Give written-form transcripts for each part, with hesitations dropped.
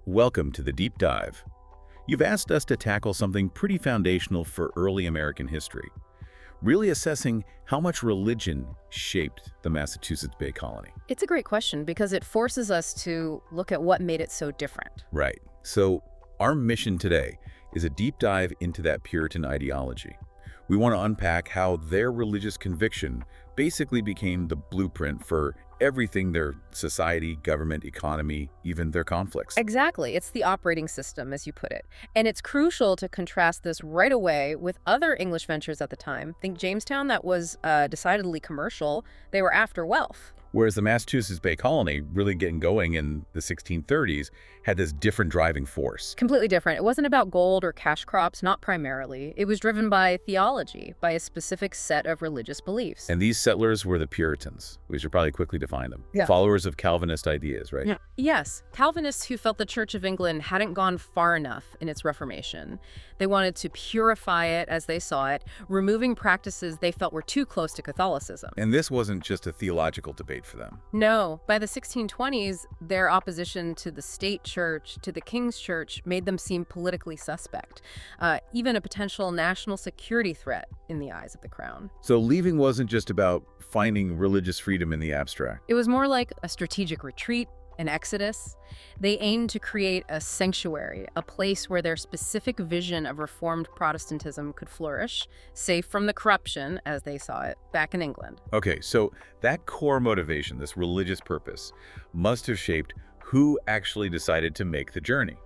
Welcome to the Deep Dive. You've asked us to tackle something pretty foundational for early American history, really assessing how much religion shaped the Massachusetts Bay Colony. It's a great question because it forces us to look at what made it so different. Right. So our mission today is a deep dive into that Puritan ideology. We want to unpack how their religious conviction basically became the blueprint for everything: their society, government, economy, even their conflicts. Exactly. It's the operating system, as you put it. And it's crucial to contrast this right away with other English ventures at the time. Think Jamestown, that was decidedly commercial. They were after wealth. Whereas the Massachusetts Bay Colony, really getting going in the 1630s, had this different driving force. Completely different. It wasn't about gold or cash crops, not primarily. It was driven by theology, by a specific set of religious beliefs. And these settlers were the Puritans. We should probably quickly define them. Yeah. Followers of Calvinist ideas, right? Yeah. Yes, Calvinists who felt the Church of England hadn't gone far enough in its Reformation. They wanted to purify it as they saw it, removing practices they felt were too close to Catholicism. And this wasn't just a theological debate for them. No, by the 1620s, their opposition to the state church, to the King's Church, made them seem politically suspect, even a potential national security threat in the eyes of the crown. So leaving wasn't just about finding religious freedom in the abstract. It was more like a strategic retreat, an exodus. They aimed to create a sanctuary, a place where their specific vision of Reformed Protestantism could flourish, safe from the corruption, as they saw it, back in England. Okay, so that core motivation, this religious purpose, must have shaped who actually decided to make the journey.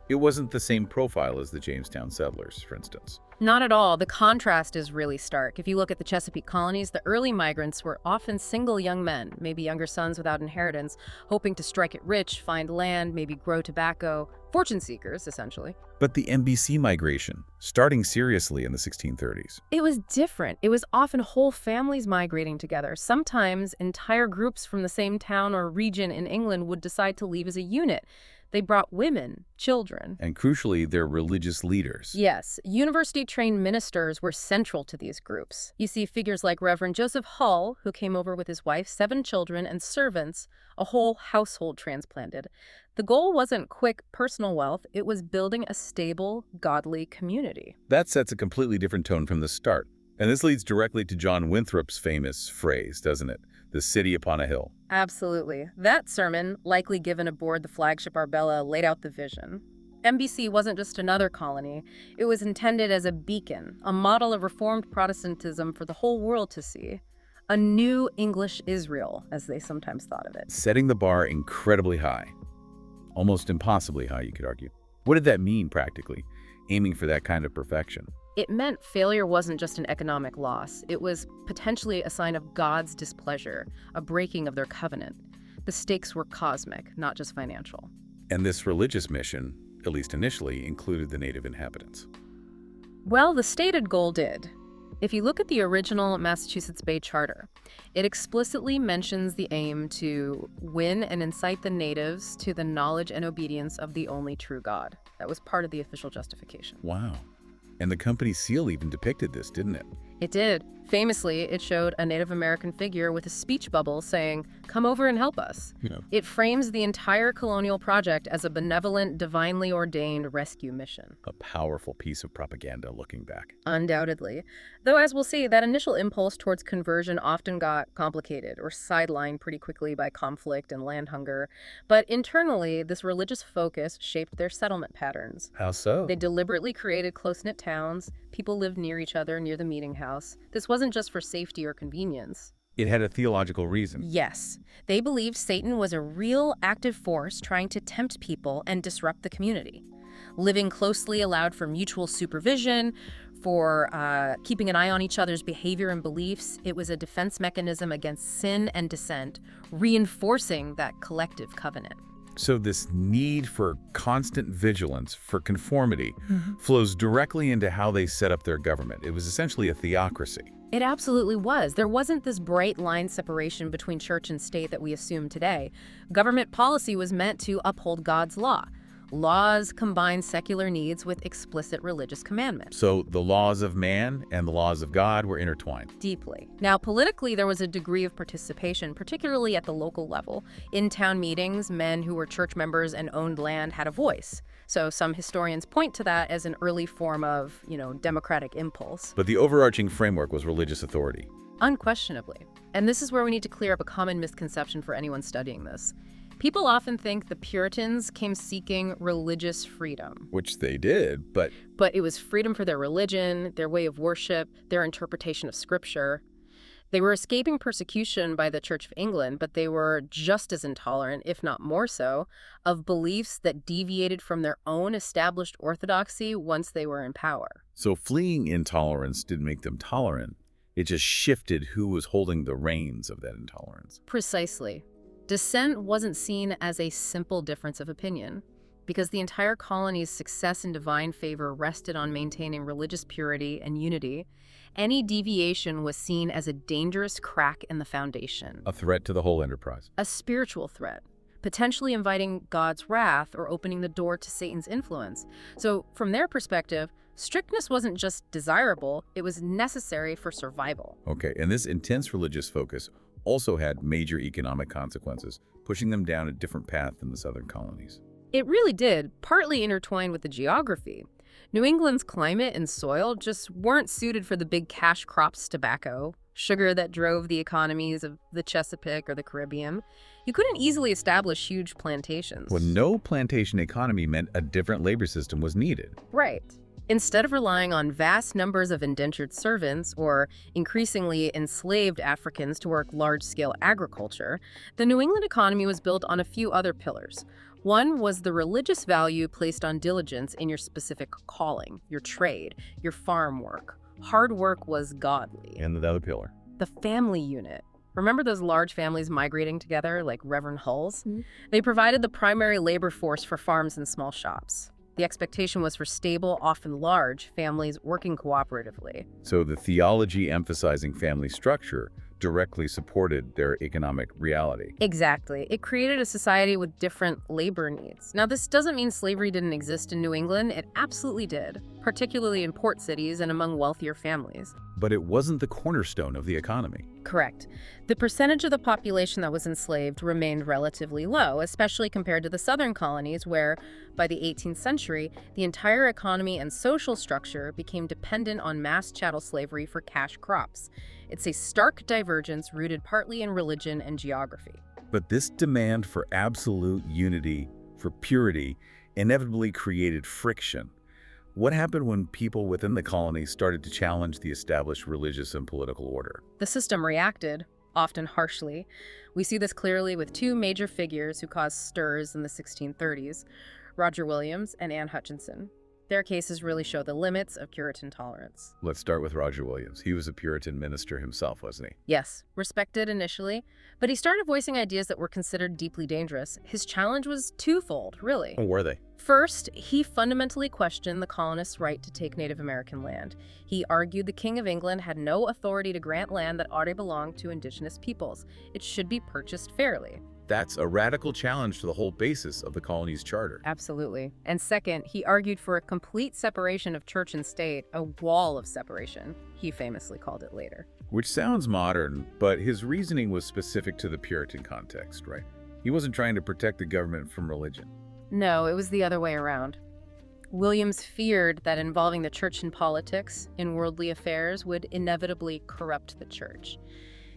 It wasn't the same profile as the Jamestown settlers, for instance. Not at all. The contrast is really stark. If you look at the Chesapeake colonies, the early migrants were often single young men, maybe younger sons without inheritance, hoping to strike it rich, find land, maybe grow tobacco. Fortune seekers, essentially. But the MBC migration, starting seriously in the 1630s. It was different. It was often whole families migrating together. Sometimes entire groups from the same town or region in England would decide to leave as a unit. They brought women, children. And crucially, their religious leaders. Yes, university-trained ministers were central to these groups. You see figures like Reverend Joseph Hull, who came over with his wife, 7 children, and servants, a whole household transplanted. The goal wasn't quick personal wealth, it was building a stable, godly community. That sets a completely different tone from the start. And this leads directly to John Winthrop's famous phrase, doesn't it? The city upon a hill. Absolutely. That sermon, likely given aboard the flagship Arbella, laid out the vision. MBC wasn't just another colony. It was intended as a beacon, a model of Reformed Protestantism for the whole world to see. A new English Israel, as they sometimes thought of it. Setting the bar incredibly high. Almost impossibly high, you could argue. What did that mean practically, aiming for that kind of perfection? It meant failure wasn't just an economic loss. It was potentially a sign of God's displeasure, a breaking of their covenant. The stakes were cosmic, not just financial. And this religious mission, at least initially, included the native inhabitants. Well, the stated goal did. If you look at the original Massachusetts Bay Charter, it explicitly mentions the aim to win and incite the natives to the knowledge and obedience of the only true God. That was part of the official justification. Wow. And the company seal even depicted this, didn't it? It did. Famously, it showed a Native American figure with a speech bubble saying, "Come over and help us." Yeah. It frames the entire colonial project as a benevolent, divinely ordained rescue mission. A powerful piece of propaganda looking back. Undoubtedly. Though, as we'll see, that initial impulse towards conversion often got complicated or sidelined pretty quickly by conflict and land hunger. But internally, this religious focus shaped their settlement patterns. How so? They deliberately created close-knit towns. People lived near each other, near the meeting house. This wasn't just for safety or convenience. It had a theological reason. Yes, they believed Satan was a real active force trying to tempt people and disrupt the community. Living closely allowed for mutual supervision, for keeping an eye on each other's behavior and beliefs. It was a defense mechanism against sin and dissent, reinforcing that collective covenant. So this need for constant vigilance, for conformity, flows directly into how they set up their government. It was essentially a theocracy. It absolutely was. There wasn't this bright line separation between church and state that we assume today. Government policy was meant to uphold God's law. Laws combine secular needs with explicit religious commandments. So the laws of man and the laws of God were intertwined. Deeply. Now, politically, there was a degree of participation, particularly at the local level. In town meetings, men who were church members and owned land had a voice. So some historians point to that as an early form of, democratic impulse. But the overarching framework was religious authority. Unquestionably. And this is where we need to clear up a common misconception for anyone studying this. People often think the Puritans came seeking religious freedom. Which they did, but it was freedom for their religion, their way of worship, their interpretation of Scripture. They were escaping persecution by the Church of England, but they were just as intolerant, if not more so, of beliefs that deviated from their own established orthodoxy once they were in power. So fleeing intolerance didn't make them tolerant. It just shifted who was holding the reins of that intolerance. Precisely. Dissent wasn't seen as a simple difference of opinion, because the entire colony's success in divine favor rested on maintaining religious purity and unity. Any deviation was seen as a dangerous crack in the foundation. A threat to the whole enterprise. A spiritual threat, potentially inviting God's wrath or opening the door to Satan's influence. So from their perspective, strictness wasn't just desirable, it was necessary for survival. Okay, and this intense religious focus also had major economic consequences, pushing them down a different path than the southern colonies. It really did, partly intertwined with the geography. New England's climate and soil just weren't suited for the big cash crops tobacco, sugar that drove the economies of the Chesapeake or the Caribbean. You couldn't easily establish huge plantations. Well, no plantation economy meant a different labor system was needed. Right. Instead of relying on vast numbers of indentured servants or increasingly enslaved Africans to work large-scale agriculture, the New England economy was built on a few other pillars. One was the religious value placed on diligence in your specific calling, your trade, your farm work. Hard work was godly. And the other pillar? The family unit. Remember those large families migrating together, like Reverend Hulls? Mm-hmm. They provided the primary labor force for farms and small shops. The expectation was for stable, often large, families working cooperatively. So the theology emphasizing family structure directly supported their economic reality. Exactly. It created a society with different labor needs. Now, this doesn't mean slavery didn't exist in New England. It absolutely did, particularly in port cities and among wealthier families. But it wasn't the cornerstone of the economy. Correct. The percentage of the population that was enslaved remained relatively low, especially compared to the southern colonies where, by the 18th century, the entire economy and social structure became dependent on mass chattel slavery for cash crops. It's a stark divergence rooted partly in religion and geography. But this demand for absolute unity, for purity, inevitably created friction. What happened when people within the colony started to challenge the established religious and political order? The system reacted, often harshly. We see this clearly with two major figures who caused stirs in the 1630s, Roger Williams and Anne Hutchinson. Their cases really show the limits of Puritan tolerance. Let's start with Roger Williams. He was a Puritan minister himself, wasn't he? Yes, respected initially, but he started voicing ideas that were considered deeply dangerous. His challenge was twofold, really. Or were they? First, he fundamentally questioned the colonists' right to take Native American land. He argued the King of England had no authority to grant land that ought to belong to indigenous peoples. It should be purchased fairly. That's a radical challenge to the whole basis of the colony's charter. Absolutely. And second, he argued for a complete separation of church and state, a wall of separation, he famously called it later. Which sounds modern, but his reasoning was specific to the Puritan context, right? He wasn't trying to protect the government from religion. No, it was the other way around. Williams feared that involving the church in politics, in worldly affairs, would inevitably corrupt the church.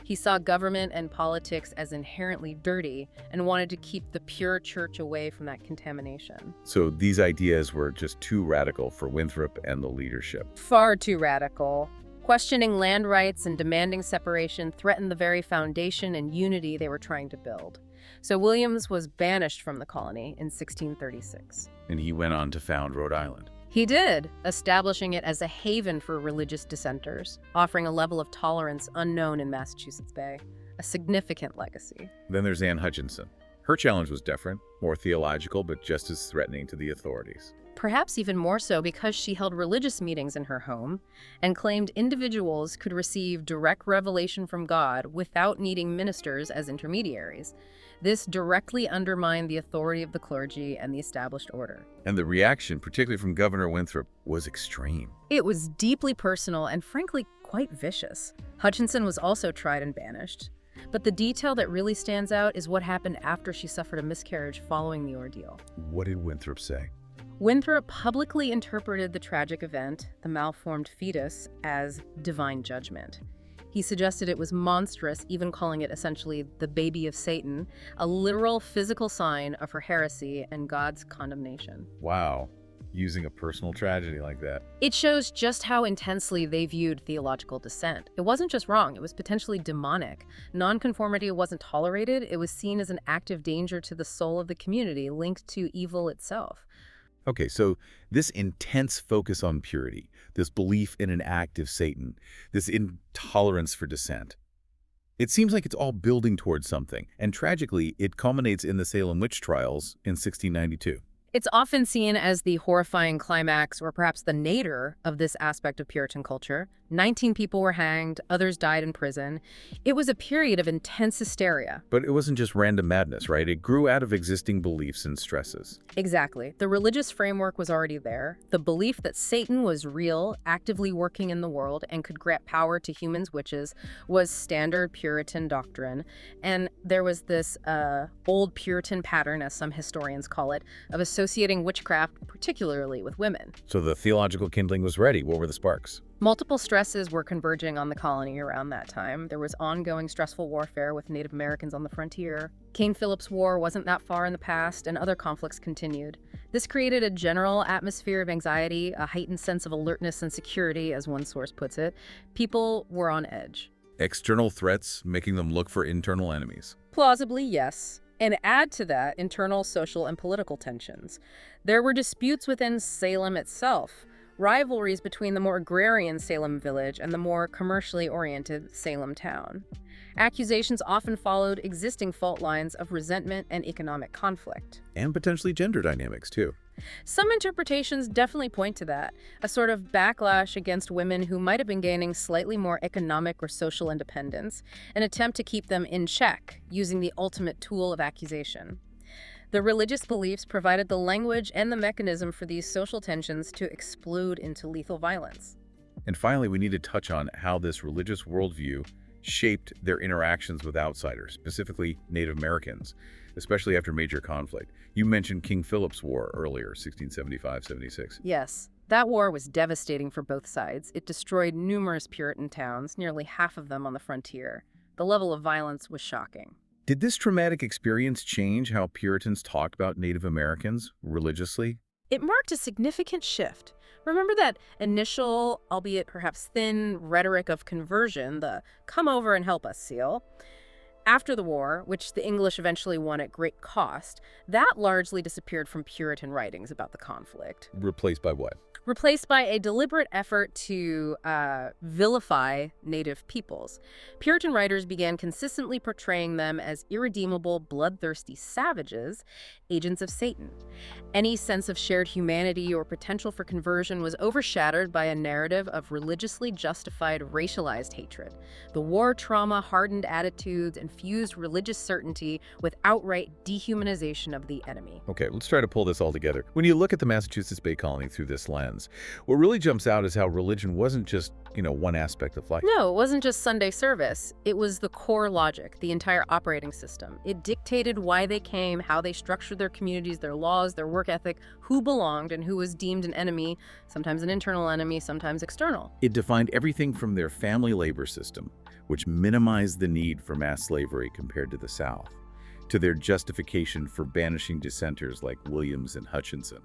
He saw government and politics as inherently dirty and wanted to keep the pure church away from that contamination. So these ideas were just too radical for Winthrop and the leadership. Far too radical. Questioning land rights and demanding separation threatened the very foundation and unity they were trying to build. So Williams was banished from the colony in 1636. And he went on to found Rhode Island. He did, establishing it as a haven for religious dissenters, offering a level of tolerance unknown in Massachusetts Bay, a significant legacy. Then there's Anne Hutchinson. Her challenge was different, more theological, but just as threatening to the authorities. perhaps even more so because she held religious meetings in her home and claimed individuals could receive direct revelation from God without needing ministers as intermediaries. This directly undermined the authority of the clergy and the established order. And the reaction, particularly from Governor Winthrop, was extreme. It was deeply personal and frankly quite vicious. Hutchinson was also tried and banished. But the detail that really stands out is what happened after she suffered a miscarriage following the ordeal. What did Winthrop say? Winthrop publicly interpreted the tragic event, the malformed fetus, as divine judgment. He suggested it was monstrous, even calling it essentially the baby of Satan, a literal physical sign of her heresy and God's condemnation. Wow. Using a personal tragedy like that. It shows just how intensely they viewed theological dissent. It wasn't just wrong, it was potentially demonic. Nonconformity wasn't tolerated, it was seen as an active danger to the soul of the community, linked to evil itself. Okay, so this intense focus on purity, this belief in an active Satan, this intolerance for dissent, it seems like it's all building towards something, and tragically, it culminates in the Salem witch trials in 1692. It's often seen as the horrifying climax or perhaps the nadir of this aspect of Puritan culture. 19 people were hanged, others died in prison. It was a period of intense hysteria. But it wasn't just random madness, right? It grew out of existing beliefs and stresses. Exactly. The religious framework was already there. The belief that Satan was real, actively working in the world, and could grant power to humans, witches, was standard Puritan doctrine. And there was this old Puritan pattern, as some historians call it, of associating witchcraft particularly with women. So the theological kindling was ready. What were the sparks? Multiple stresses were converging on the colony around that time. There was ongoing stressful warfare with Native Americans on the frontier. Cain-Phillips War wasn't that far in the past, and other conflicts continued. This created a general atmosphere of anxiety, a heightened sense of alertness and security, as one source puts it. People were on edge. External threats making them look for internal enemies. Plausibly, yes. And add to that internal social and political tensions. There were disputes within Salem itself. Rivalries between the more agrarian Salem village and the more commercially oriented Salem town. Accusations often followed existing fault lines of resentment and economic conflict. And potentially gender dynamics, too. Some interpretations definitely point to that, a sort of backlash against women who might have been gaining slightly more economic or social independence, an attempt to keep them in check, using the ultimate tool of accusation. The religious beliefs provided the language and the mechanism for these social tensions to explode into lethal violence. And finally, we need to touch on how this religious worldview shaped their interactions with outsiders, specifically Native Americans, especially after major conflict. You mentioned King Philip's War earlier, 1675-76. Yes, that war was devastating for both sides. It destroyed numerous Puritan towns, nearly half of them on the frontier. The level of violence was shocking. Did this traumatic experience change how Puritans talked about Native Americans religiously? It marked a significant shift. Remember that initial, albeit perhaps thin, rhetoric of conversion, the "come over and help us" seal? After the war, which the English eventually won at great cost, that largely disappeared from Puritan writings about the conflict. Replaced by what? Replaced by a deliberate effort to vilify Native peoples. Puritan writers began consistently portraying them as irredeemable, bloodthirsty savages, agents of Satan. Any sense of shared humanity or potential for conversion was overshadowed by a narrative of religiously justified racialized hatred. The war trauma hardened attitudes and fused religious certainty with outright dehumanization of the enemy. Okay, let's try to pull this all together. When you look at the Massachusetts Bay Colony through this lens, what really jumps out is how religion wasn't just, one aspect of life. No, it wasn't just Sunday service. It was the core logic, the entire operating system. It dictated why they came, how they structured their communities, their laws, their work ethic, who belonged and who was deemed an enemy, sometimes an internal enemy, sometimes external. It defined everything from their family labor system, which minimized the need for mass slavery compared to the South, to their justification for banishing dissenters like Williams and Hutchinson.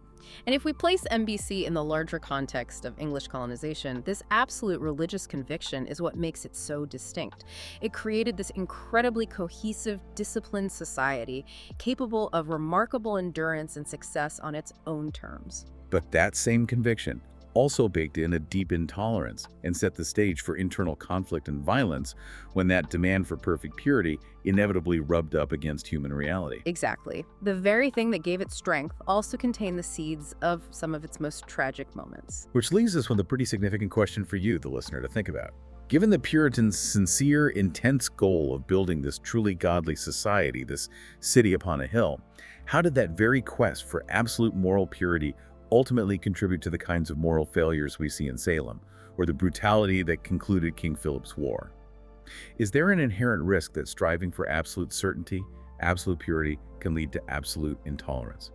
And if we place MBC in the larger context of English colonization, this absolute religious conviction is what makes it so distinct. It created this incredibly cohesive, disciplined society, capable of remarkable endurance and success on its own terms. But that same conviction also baked in a deep intolerance and set the stage for internal conflict and violence when that demand for perfect purity inevitably rubbed up against human reality. Exactly. The very thing that gave it strength also contained the seeds of some of its most tragic moments. Which leaves us with a pretty significant question for you, the listener, to think about. Given the Puritans' sincere, intense goal of building this truly godly society, this city upon a hill, how did that very quest for absolute moral purity ultimately contribute to the kinds of moral failures we see in Salem, or the brutality that concluded King Philip's War? Is there an inherent risk that striving for absolute certainty, absolute purity, can lead to absolute intolerance?